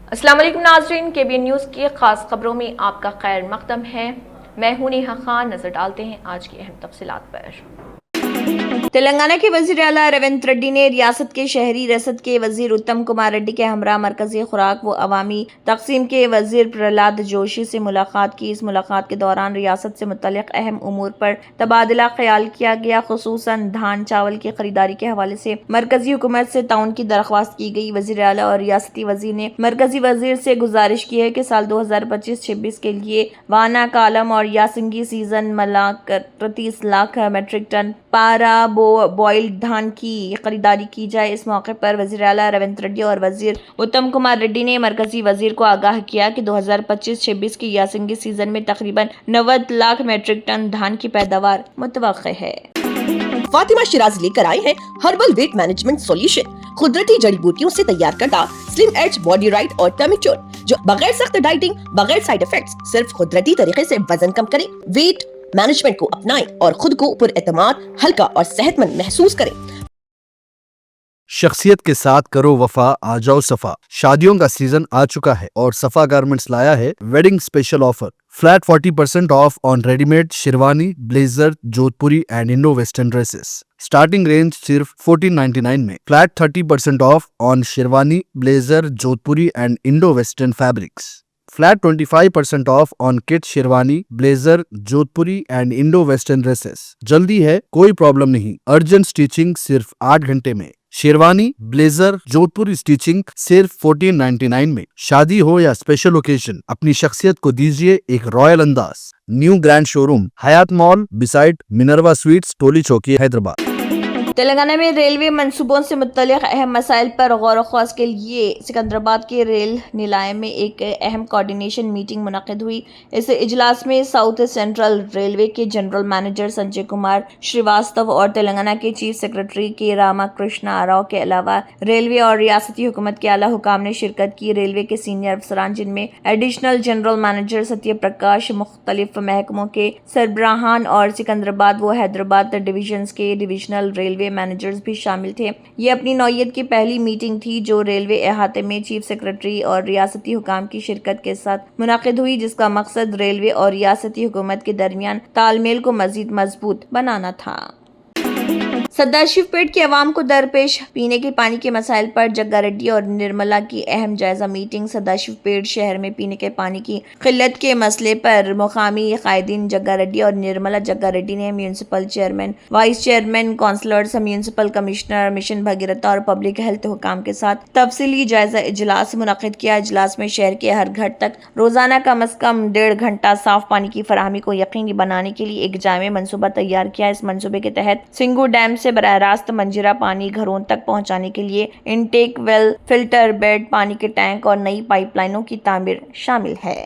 अस्सलाम वालेकुम नाज़रीन, KBN न्यूज़ की खास खबरों में आपका खैर मक़दम है। मैं हूं नेहा खान। नजर डालते हैं आज की अहम तफसीलात पर। तेलंगाना के वज़ीर आला रेवंत रेड्डी ने रियासत के शहरी रसद के वज़ीर उत्तम कुमार रेड्डी के हमरा मरकजी खुराक व अवामी तकसीम के वज़ीर प्रहलाद जोशी से मुलाकात की। इस मुलाकात के दौरान रियासत से मुतल्लिक़ अहम उमूर पर तबादला ख्याल किया गया, खुसूसन धान चावल की खरीदारी के हवाले से मरकजी हुकूमत से ताउन की दरख्वास्त की गई। वज़ीर आला और रियासती वज़ीर ने मरकजी वज़ीर से गुजारिश की है कि साल 2025-26 के लिए वाना कालम और यासिंगी season Malaker 33 lakh metric ton पारा बॉइल्ड धान की खरीदारी की जाए। इस मौके पर वज़ीर आला रेवंत रेड्डी और वज़ीर उत्तम कुमार रेड्डी ने मरकजी वज़ीर को आगाह किया कि 2025-26 की यासिंगी सीजन में तकरीबन 90 लाख मेट्रिक टन धान की पैदावार मुतवक्के है। फातिमा शिराज लेकर आए हैं हर्बल वेट मैनेजमेंट सॉल्यूशन, कुदरती जड़ी बूटियों से तैयार करता स्लिम एज बॉडी राइट और टमी ट्यून, जो बगैर सख्त डाइटिंग, बगैर साइड इफेक्ट्स, सिर्फ कुदरती तरीके से वजन कम करे। वेट मैनेजमेंट को अपनाएं और खुद को पुरएतमाद, हल्का और सेहतमंद महसूस करें। शख्सियत के साथ करो वफा, आ जाओ सफा। शादियों का सीजन आ चुका है और सफा गारमेंट्स लाया है wedding special offer. Flat 40% of on readymade sherwani, blazer, Jodhpuri and Indo western dresses. Starting range सिर्फ 1499 में। Flat 30% of on sherwani, blazer, Jodhpuri and Indo western fabrics. Flat 25% of on kit sherwani, blazer, Jodhpuri and Indo western dresses. जल्दी है, कोई problem नहीं। Urgent stitching सिर्फ 8 घंटे में। Sherwani, blazer, जोधपुरी stitching सिर्फ 1499 में। शादी हो या स्पेशल ओकेजन, अपनी शख्सियत को दीजिए एक रॉयल अंदाज। न्यू ग्रैंड शोरूम, हयात मॉल बिसाइड मिनरवा स्वीट्स, टोली चौकी, हैदराबाद। तेलंगाना में रेलवे मंसूबों से मुतल्लिक़ अहम मसाइल पर गौर ख्वास के लिए सिकंदराबाद के रेल निलाय में एक अहम कोऑर्डिनेशन मीटिंग मुनक़िद हुई। इस इजलास में साउथ सेंट्रल रेलवे के जनरल मैनेजर संजय कुमार श्रीवास्तव और तेलंगाना के चीफ सेक्रेटरी के रामाकृष्णा राव के अलावा रेलवे और रियासती हुकूमत के आला हुकाम ने शिरकत की। रेलवे के सीनियर अफसरान, जिनमें additional general manager Satya Prakash, मुख्तलिफ महकमों के सरबराहान और सिकंदराबाद व हैदराबाद डिवीजन्स के डिविजनल रेलवे मैनेजर्स भी शामिल थे। ये अपनी नौयत की पहली मीटिंग थी जो रेलवे अहाते में चीफ सेक्रेटरी और रियासती हुकाम की शिरकत के साथ मुनाकिद हुई, जिसका मकसद रेलवे और रियासती हुकूमत के दरमियान तालमेल को मजीद मजबूत बनाना था। सदाशिव पेट की आवाम को दरपेश पीने के पानी के मसाइल पर जग्गा रेड्डी और निर्मला की अहम जायजा मीटिंग। सदाशिव पेट शहर में पीने के पानी की किल्लत के मसले पर मुकामी कायदीन जग्गा रेड्डी और निर्मला जग्गा रेड्डी ने municipal chairman, vice chairman, councillors, municipal commissioner, mission Bhagiratha और पब्लिक हेल्थ हुकाम के साथ तफसीली जायजा इजलास मुनक़िद किया। इजलास में शहर के हर घर तक रोजाना कम अज कम 1.5 घंटा साफ पानी की फराहमी को यकीनी बनाने के लिए एक जामे मनसूबा तैयार किया। इस मनसूबे के तहत सिंगू डैम से बराह रास्त मंजीरा पानी घरों तक पहुंचाने के लिए इनटेक वेल, फिल्टर बेड, पानी के टैंक और नई पाइपलाइनों की तामीर शामिल है।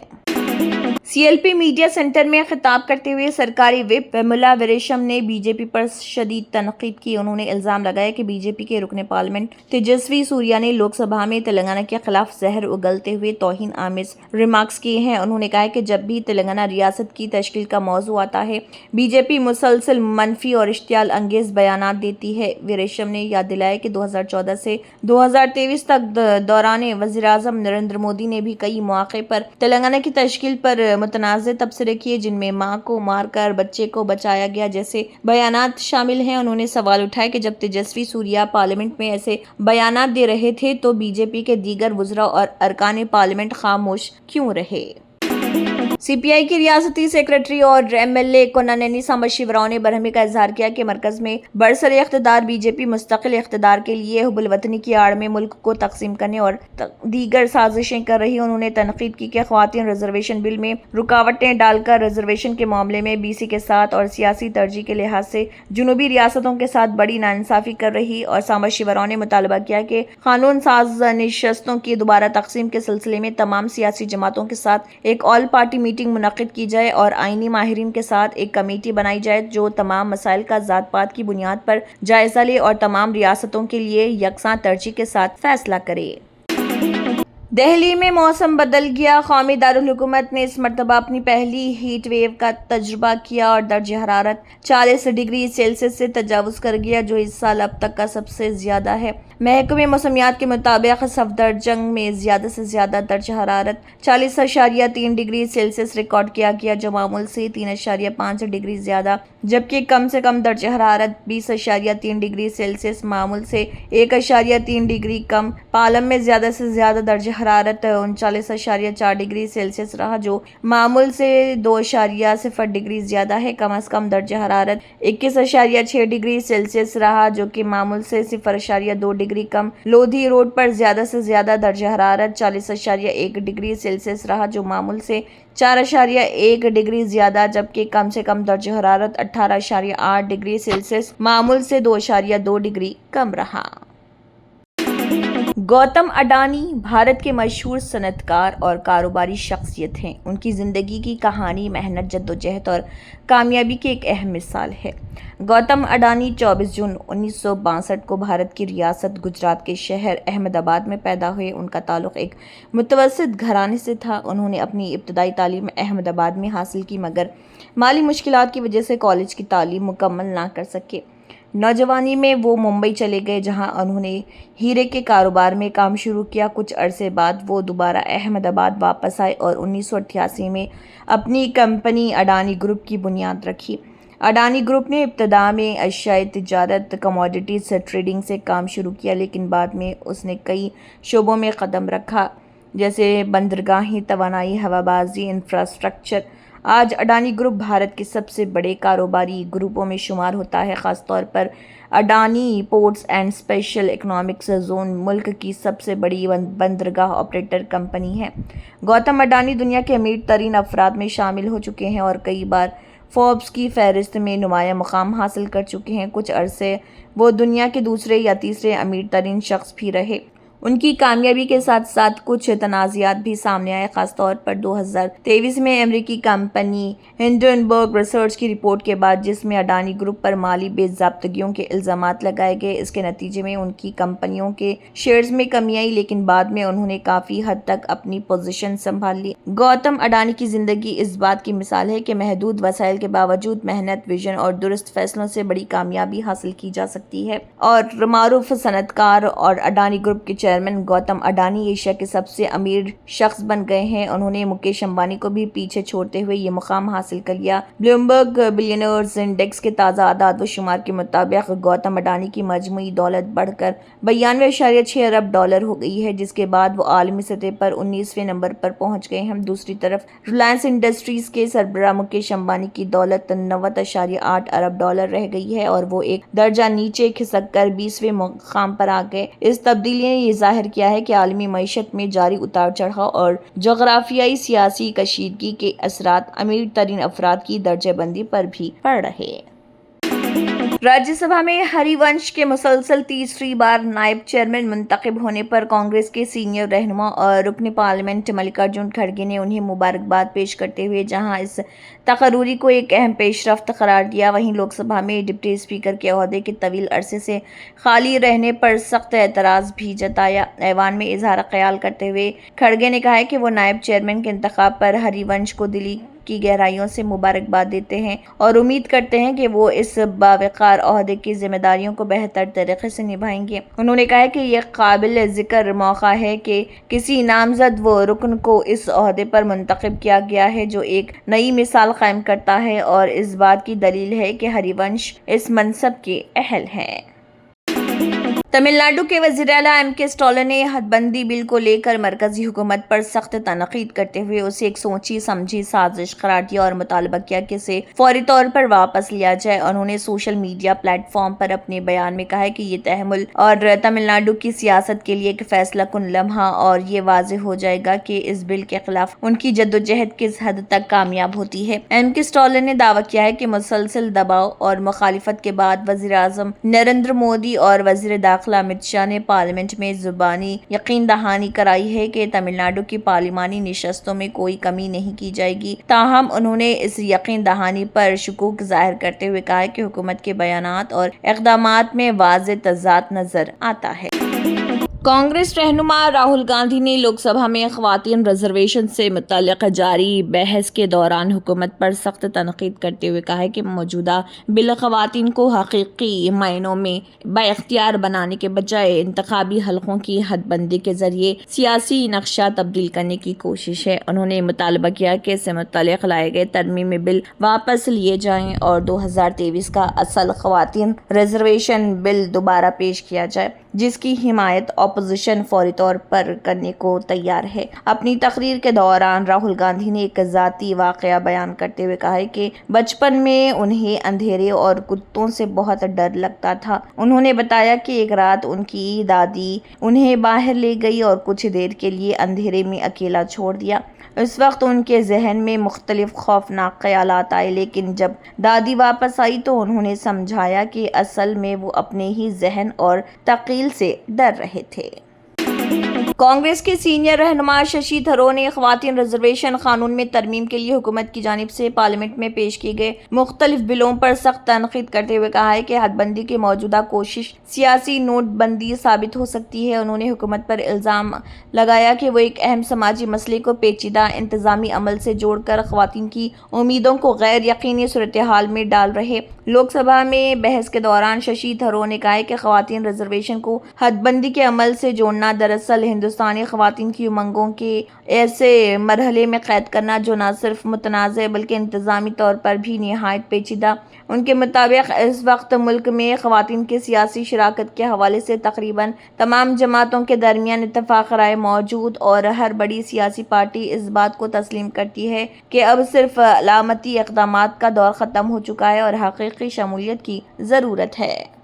CLP मीडिया सेंटर में खिताब करते हुए सरकारी विप विमला वीरेशम ने बीजेपी पर शदीद तनकीद की। उन्होंने इल्जाम लगाया कि बीजेपी के रुकने पार्लियामेंट तेजस्वी सूर्या ने लोकसभा में तेलंगाना के खिलाफ जहर उगलते हुए तौहीन आमिज रिमार्क्स किए हैं। उन्होंने कहा कि जब भी तेलंगाना रियासत की तश्कील का मौजू आता है, बीजेपी मुसलसल मनफी और इश्तियाल अंगेज बयानात देती है। वीरेशम ने याद दिलाया कि 2014 से 2023 तक दौरान वज़ीर-ए-आज़म नरेंद्र मोदी ने भी कई मौके पर तेलंगाना की तश्कील पर मुतनाज़े तबसरे किए, जिनमें मां को मारकर बच्चे को बचाया गया जैसे बयानात शामिल हैं। उन्होंने सवाल उठाया कि जब तेजस्वी सूर्या पार्लियामेंट में ऐसे बयानात दे रहे थे तो बीजेपी के दीगर वुज़रा और अरकान पार्लियामेंट खामोश क्यों रहे। CPI के रियासती सेक्रेटरी और MLA कोनानेनी सांबा शिवराव ने बरहमी का इजहार किया कि मरकज में बरसर इख्तिदार बीजेपी मुस्तकिल इख्तिदार के लिए हुब्बुल वतनी की आड़ में मुल्क को तकसीम करने और दीगर साजिशें कर रही। उन्होंने तनकीद की कि ख्वातीन रिजर्वेशन बिल में रुकावटें डालकर रिजर्वेशन के मामले में BC के साथ और सियासी तरजीह के लिहाज से जुनूबी रियासतों के साथ बड़ी नाइंसाफी कर रही। और सांबा शिवराव ने मुतालबा किया कि कानून साज नशस्तों की दोबारा तकसीम के सिलसिले में तमाम सियासी जमातों के साथ एक ऑल पार्टी मीटिंग मुनक़िद की जाए और आईनी माहिरीन के साथ एक कमेटी बनाई जाए जो तमाम मसाइल का ज़ात पात की बुनियाद पर जायजा ले और तमाम रियासतों के लिए यकसां तरजीह के साथ फैसला करे। دہلی میں موسم بدل گیا. قومی دارالحکومت نے اس مرتبہ اپنی پہلی ہیٹ ویو کا تجربہ کیا اور درجہ حرارت 40 ڈگری سیلسیس سے تجاوز کر گیا جو اس سال اب تک کا سب سے زیادہ ہے. محکمہ موسمیات کے مطابق صفدرجنگ میں زیادہ سے زیادہ درجہ حرارت 40.3 ڈگری سیلسیس ریکارڈ کیا گیا جو معمول سے 3.5 ڈگری زیادہ، جبکہ کم سے کم درجہ حرارت 20.3 ڈگری سیلسیس معمول سے 1.3 ڈگری کم. پالم میں زیادہ سے زیادہ درجہ حرارت 39.4 ڈگری سیلسیس رہا جو معمول سے 2.0 ڈگری زیادہ ہے. کم از کم درجہ حرارت 21.6 ڈگری سیلسیس رہا جو کہ معمول سے 0.2 ڈگری کم. لودھی روڈ پر زیادہ سے زیادہ درجہ حرارت 40.1 ڈگری سیلسیس رہا جو معمول سے 4.1 ڈگری زیادہ، جبکہ کم سے کم درجہ حرارت 18.8 ڈگری سیلسیس معمول سے 2.2 ڈگری کم رہا. گوتم اڈانی بھارت کے مشہور صنعت کار اور کاروباری شخصیت ہیں. ان کی زندگی کی کہانی محنت، جدوجہد اور کامیابی کی ایک اہم مثال ہے. گوتم اڈانی 24 جون 1962 کو بھارت کی ریاست گجرات کے شہر احمد آباد میں پیدا ہوئے. ان کا تعلق ایک متوسط گھرانے سے تھا. انہوں نے اپنی ابتدائی تعلیم احمد آباد میں حاصل کی مگر مالی مشکلات کی وجہ سے کالج کی تعلیم مکمل نہ کر سکے. نوجوانی میں وہ ممبئی چلے گئے جہاں انہوں نے ہیرے کے کاروبار میں کام شروع کیا. کچھ عرصے بعد وہ دوبارہ احمد آباد واپس آئے اور 1988 میں اپنی کمپنی اڈانی گروپ کی بنیاد رکھی. اڈانی گروپ نے ابتدا میں اشیاء تجارت کموڈیٹیز ٹریڈنگ سے کام شروع کیا لیکن بعد میں اس نے کئی شعبوں میں قدم رکھا جیسے بندرگاہیں، توانائی، ہوابازی، انفراسٹرکچر. آج اڈانی گروپ بھارت کے سب سے بڑے کاروباری گروپوں میں شمار ہوتا ہے. خاص طور پر Adani ports and special economic zone ملک کی سب سے بڑی بندرگاہ آپریٹر کمپنی ہے. گوتم اڈانی دنیا کے امیر ترین افراد میں شامل ہو چکے ہیں اور کئی بار فوربس کی فہرست میں نمایاں مقام حاصل کر چکے ہیں. کچھ عرصے وہ دنیا کے دوسرے یا تیسرے امیر ترین شخص بھی رہے. ان کی کامیابی کے ساتھ ساتھ کچھ تنازعات بھی سامنے آئے. خاص طور پر 2023 میں امریکی کمپنی ہنڈنبرگ ریسرچ کی رپورٹ کے بعد جس میں اڈانی گروپ پر مالی بے ضابطگیوں کے الزامات لگائے گئے. اس کے نتیجے میں ان کی کمپنیوں کے شیئرز میں کمی آئی لیکن بعد میں انہوں نے کافی حد تک اپنی پوزیشن سنبھال لی. گوتم اڈانی کی زندگی اس بات کی مثال ہے کہ محدود وسائل کے باوجود محنت، ویژن اور درست فیصلوں سے بڑی کامیابی حاصل کی جا سکتی ہے. اور معروف صنعت کار اور اڈانی گروپ کے چیئرمین گوتم اڈانی ایشیا کے سب سے امیر شخص بن گئے ہیں. انہوں نے مکیش امبانی کو بھی پیچھے چھوڑتے ہوئے یہ مقام حاصل کر لیا. بلومبرگ بلینئرز انڈیکس کے تازہ اعداد و شمار کے مطابق گوتم اڈانی کی مجموعی دولت بڑھ کر 92.6 ارب ڈالر ہو گئی ہے جس کے بعد وہ عالمی سطح پر 19ویں نمبر پر پہنچ گئے ہیں. دوسری طرف ریلائنس انڈسٹریز کے سربراہ مکیش امبانی کی دولت 90.8 ارب ڈالر رہ گئی ہے اور وہ ایک درجہ نیچے کھسک کر 20ویں مقام پر آ گئے. اس تبدیلی نے یہ ظاہر کیا ہے کہ عالمی معیشت میں جاری اتار چڑھاؤ اور جغرافیائی سیاسی کشیدگی کے اثرات امیر ترین افراد کی درجہ بندی پر بھی پڑ رہے. راجیہ سبھا میں ہری ونش کے مسلسل تیسری بار نائب چیئرمین منتخب ہونے پر کانگریس کے سینئر رہنما اور رکن پارلیمنٹ ملکارجن کھڑگے نے انہیں مبارکباد پیش کرتے ہوئے جہاں اس تقرری کو ایک اہم پیش رفت قرار دیا وہیں لوک سبھا میں ڈپٹی اسپیکر کے عہدے کے طویل عرصے سے خالی رہنے پر سخت اعتراض بھی جتایا. ایوان میں اظہار خیال کرتے ہوئے کھڑگے نے کہا کہ وہ نائب چیئرمین کے انتخاب پر ہری ونش کو دلی کی گہرائیوں سے مبارکباد دیتے ہیں اور امید کرتے ہیں کہ وہ اس باوقار عہدے کی ذمہ داریوں کو بہتر طریقے سے نبھائیں گے. انہوں نے کہا کہ یہ قابل ذکر موقع ہے کہ کسی نامزد و رکن کو اس عہدے پر منتخب کیا گیا ہے جو ایک نئی مثال قائم کرتا ہے اور اس بات کی دلیل ہے کہ ہری ونش اس منصب کے اہل ہیں. تمل ناڈو کے وزیر اعلیٰ ایم کے اسٹالن نے حد بندی بل کو لے کر مرکزی حکومت پر سخت تنقید کرتے ہوئے اسے ایک سوچی سمجھی سازش قرار دیا اور مطالبہ کیا کہ اسے فوری طور پر واپس لیا جائے. انہوں نے سوشل میڈیا پلیٹ فارم پر اپنے بیان میں کہا کہ یہ تحمل اور تمل ناڈو کی سیاست کے لیے ایک فیصلہ کن لمحہ اور یہ واضح ہو جائے گا کہ اس بل کے خلاف ان کی جدوجہد کس حد تک کامیاب ہوتی ہے. ایم کے اسٹالن نے دعویٰ کیا ہے کہ مسلسل دباؤ اور مخالفت کے بعد وزیر اعظم نریندر مودی اور وزیر داخلہ امت شاہ نے پارلیمنٹ میں زبانی یقین دہانی کرائی ہے کہ تمل ناڈو کی پارلیمانی نشستوں میں کوئی کمی نہیں کی جائے گی. تاہم انہوں نے اس یقین دہانی پر شکوک ظاہر کرتے ہوئے کہا کہ حکومت کے بیانات اور اقدامات میں واضح تضاد نظر آتا ہے. कांग्रेस रहनुमा राहुल गांधी ने लोकसभा में ख्वातीन रिजर्वेशन से मुतल्लिक़ जारी बहस के दौरान हुकूमत पर सख्त तनकीद करते हुए कहा है कि मौजूदा बिल ख्वातीन को हकीकी मायनों में बाइख्तियार बनाने के बजाय इंतखाबी हलकों की हदबंदी के जरिए सियासी नक्शा तब्दील करने की कोशिश है। उन्होंने मुतालबा किया कि इससे मुतल्लिक़ लाए गए तरमीमी बिल वापस लिए जाएं और 2023 का असल ख्वातीन रिजर्वेशन बिल दोबारा पेश किया जाए, जिसकी हिमायत अपोजिशन फौरी तौर पर करने को तैयार है। अपनी तकरीर के दौरान राहुल गांधी ने एक ज़ाती वाक़या बयान करते हुए कहा है कि बचपन में उन्हें अंधेरे और कुत्तों से बहुत डर लगता था। उन्होंने बताया कि एक रात उनकी दादी उन्हें बाहर ले गई और कुछ देर के लिए अंधेरे में अकेला छोड़ दिया। इस वक्त उनके जहन में मुख्तलिफ खौफनाक ख्यालात आए, लेकिन जब दादी वापस आई तो उन्होंने समझाया कि असल में वो अपने ही जहन और तकील से डर रहे थे। कांग्रेस के सीनियर रहनुमा शशि थरूर ने ख्वातीन रिजर्वेशन कानून में तरमीम के लिए हुकूमत की जानिब से पार्लियामेंट में पेश किए गए मुख्तलिफ बिलों पर सख्त तनकीद करते हुए कहा है कि हदबंदी की मौजूदा कोशिश सियासी नोटबंदी साबित हो सकती है। उन्होंने हुकूमत पर इल्ज़ाम लगाया कि वो एक अहम समाजी मसले को पेचीदा इंतजामी अमल से जोड़कर ख्वातीन की उम्मीदों को गैर यकीनी सूरत हाल में डाल रहे। लोकसभा में बहस के दौरान शशि थरूर ने कहा कि ख्वातीन रिजर्वेशन को हदबंदी के अमल से जोड़ना दरअसल हिंदुस्तानी ख्वातीन की उमंगों के ऐसे मरहले में कैद करना जो न सिर्फ मुतनाज़ बल्कि इंतज़ामी तौर पर भी निहायत पेचीदा। उनके मुताबिक इस वक्त मुल्क में ख्वातीन की सियासी शराकत के हवाले से तकरीबन तमाम जमातों के दरमियान इत्तफाक राय मौजूद और हर बड़ी सियासी पार्टी इस बात को तस्लीम करती है कि अब सिर्फ अलामती इक़दामात का दौर ख़त्म हो चुका है और हकीकी शमूलियत की ज़रूरत है।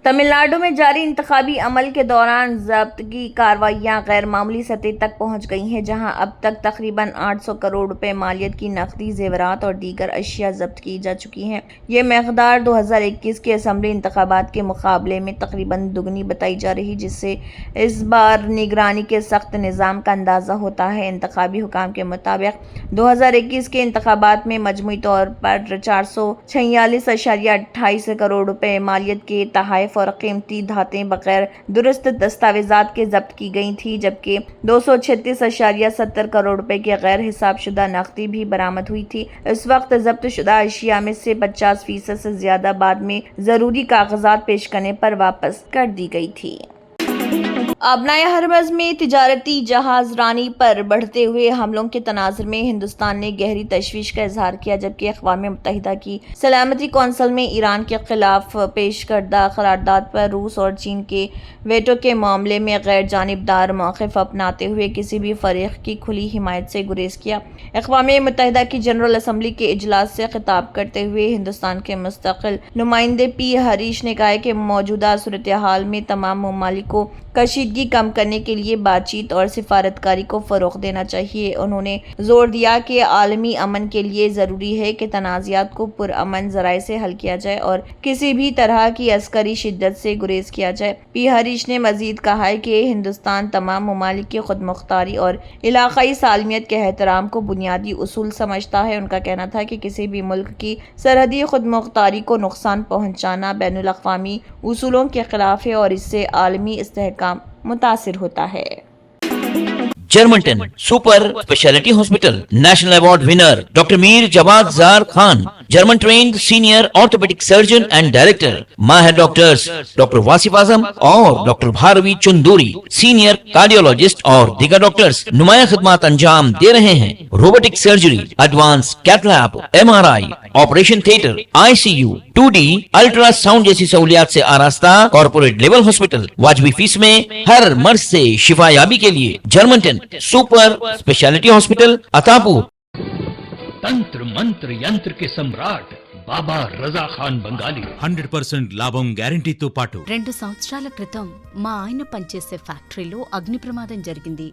तमिलनाडु में जारी इंतखाबी अमल के दौरान ज़ब्तगी कार्रवाइयाँ गैर मामूली सतह तक पहुँच गई हैं, जहाँ अब तक तकरीबन 800 करोड़ रुपए मालियत की नकदी, जेवरात और दीगर अशिया जब्त की जा चुकी हैं। ये मकदार 2021 के असम्बली इंतखाबात के मुकाबले में तकरीबन दुगनी बताई जा रही, जिससे इस बार निगरानी के सख्त निज़ाम का अंदाज़ा होता है। इंतखाबी हुकाम के मुताबिक 2021 के इंतखाबात में मजमूई तौर पर 446.28 करोड़ रुपए मालियत के तहाइफ और कीमती धातें बगैर दुरुस्त दस्तावेजात के जब्त की गई थी, जबकि 236.70 करोड़ रुपए की गैर हिसाब शुदा नकदी भी बरामद हुई थी। इस वक्त जब्त शुदा अशिया में से 50% से ज्यादा बाद में जरूरी कागजात पेश करने पर वापस कर दी गई थी। अबनाए हरमज़ में तिजारती जहाज रानी पर बढ़ते हुए हमलों के तनाज़ुर में हिंदुस्तान ने गहरी तशवीश का इजहार किया, जबकि अक़वाम मुत्तहिदा की सलामती कौंसिल में ईरान के खिलाफ पेश करदा करारदाद पर रूस और चीन के वेटो के मामले में गैर जानिबदार मौक़िफ़ अपनाते हुए किसी भी फ़रीक़ की खुली हिमायत से गुरेज किया। अक़वाम मुत्तहिदा की जनरल असम्बली के इजलास से खिताब करते हुए हिंदुस्तान के मुस्तक़िल नुमाइंदे पी हरीश ने कहा कि मौजूदा सूरत हाल में तमाम ममालिक को कशीदगी कम करने के लिए बातचीत और सिफारतकारी को फ़रोग़ देना चाहिए। उन्होंने जोर दिया कि आलमी अमन के लिए ज़रूरी है कि तनाज़ात को पुरअमन ज़राए से हल किया जाए और किसी भी तरह की अस्करी शिद्दत से गुरेज किया जाए। पी हरीश ने मज़ीद कहा है कि हिंदुस्तान तमाम ममालिक की खुद मुख्तारी और इलाक़ाई सालमियत के एहतराम को बुनियादी उसूल समझता है। उनका कहना था कि किसी भी मुल्क की सरहदी खुद मुख्तारी को नुकसान पहुँचाना बैनुल अक़वामी उसूलों के ख़िलाफ़ है और इससे आलमी इस्तेहकाम मुतासिर होता है। Germanton super speciality hospital national award winner doctor Mir Jawad Zar Khan, German trained senior orthopaedic surgeon and director, माहिर डॉक्टर्स डॉक्टर वासिफ आजम और doctor Bharvi Chanduri, senior cardiologist और दीगर डॉक्टर्स नुमाया खिदमत अंजाम दे रहे हैं। Robotic surgery, advance cath lab, MRI, operation theatre, ICU, 2D ultrasound जैसी सहूलियात से आरास्ता कॉर्पोरेट लेवल हॉस्पिटल, वाजबी फीस में हर मर्ज से शिफायाबी के लिए Germanton super speciality hospital Attapur. तंत्र मंत्र यंत्र के सम्राट బాబా రజా ఖాన్ బంగాలి 100% లాభం గ్యారంటీతో పాటు 2 సంవత్సరాల క్రితం మా ఆయన పనిచేసే ఫ్యాక్టరీలో అగ్ని ప్రమాదం జరిగింది.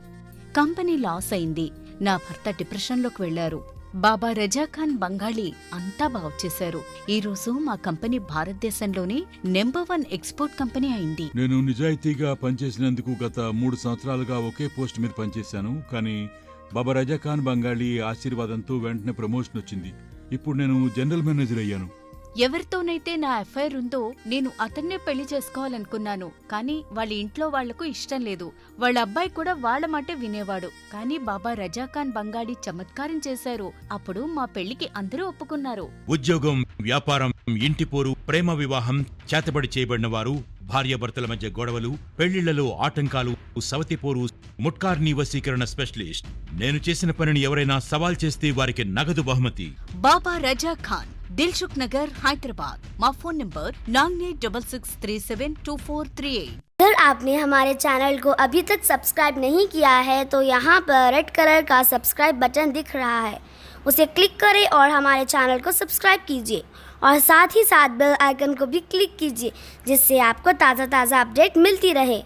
కంపెనీ లాస్ అయింది. నా భర్త డిప్రెషన్లోకి వెళ్లారు. బాబా రజాఖాన్ బంగాళీ అంతా బాగుచేశారు. ఈ రోజు మా కంపెనీ భారతదేశంలోనే నెంబర్ 1 ఎక్స్పోర్ట్ కంపెనీ అయింది. నేను నిజాయితీగా పనిచేసినందుకు గత 3 సంవత్సరాలుగా ఒకే పోస్ట్ మీద పనిచేశాను. కానీ బాబా రజాఖాన్ బంగాళీ ఆశీర్వాదంతో వెంటనే ప్రమోషన్ వచ్చింది. ఇప్పుడు నేను జనరల్ మేనేజర్ అయ్యాను. ఎవరితోనైతే నా ఎఫ్ఐఆర్ ఉందో నేను అతన్నే పెళ్లి చేసుకోవాలనుకున్నాను. కానీ వాళ్ళ ఇంట్లో వాళ్లకు ఇష్టం లేదు. వాళ్ళ అబ్బాయి కూడా వాళ్ళ మాటే వినేవాడు. కానీ బాబా రజాఖాన్ బంగాళీ చమత్కారం చేశారు. అప్పుడు మా పెళ్లికి అందరూ ఒప్పుకున్నారు. ఉద్యోగం, వ్యాపారం, ఇంటి పోరు, ప్రేమ వివాహం, చేతబడి చేయబడిన వారు, భార్యాభర్తల మధ్య గొడవలు, పెళ్లిళ్లలో ఆటంకాలు, సవతిపోరు, ముట్కార్నీ వశీకరణ స్పెషలిస్ట్. నేను చేసిన పనిని ఎవరైనా సవాల్ చేస్తే వారికి నగదు బహుమతి. బాబా రజాఖాన్, दिलसुख नगर, हैदराबाद। माँ फोन नंबर 9866372438। अगर आपने हमारे चैनल को अभी तक सब्सक्राइब नहीं किया है तो यहाँ पर रेड कलर का सब्सक्राइब बटन दिख रहा है, उसे क्लिक करें और हमारे चैनल को सब्सक्राइब कीजिए और साथ ही साथ बेल आइकन को भी क्लिक कीजिए, जिससे आपको ताज़ा अपडेट मिलती रहे।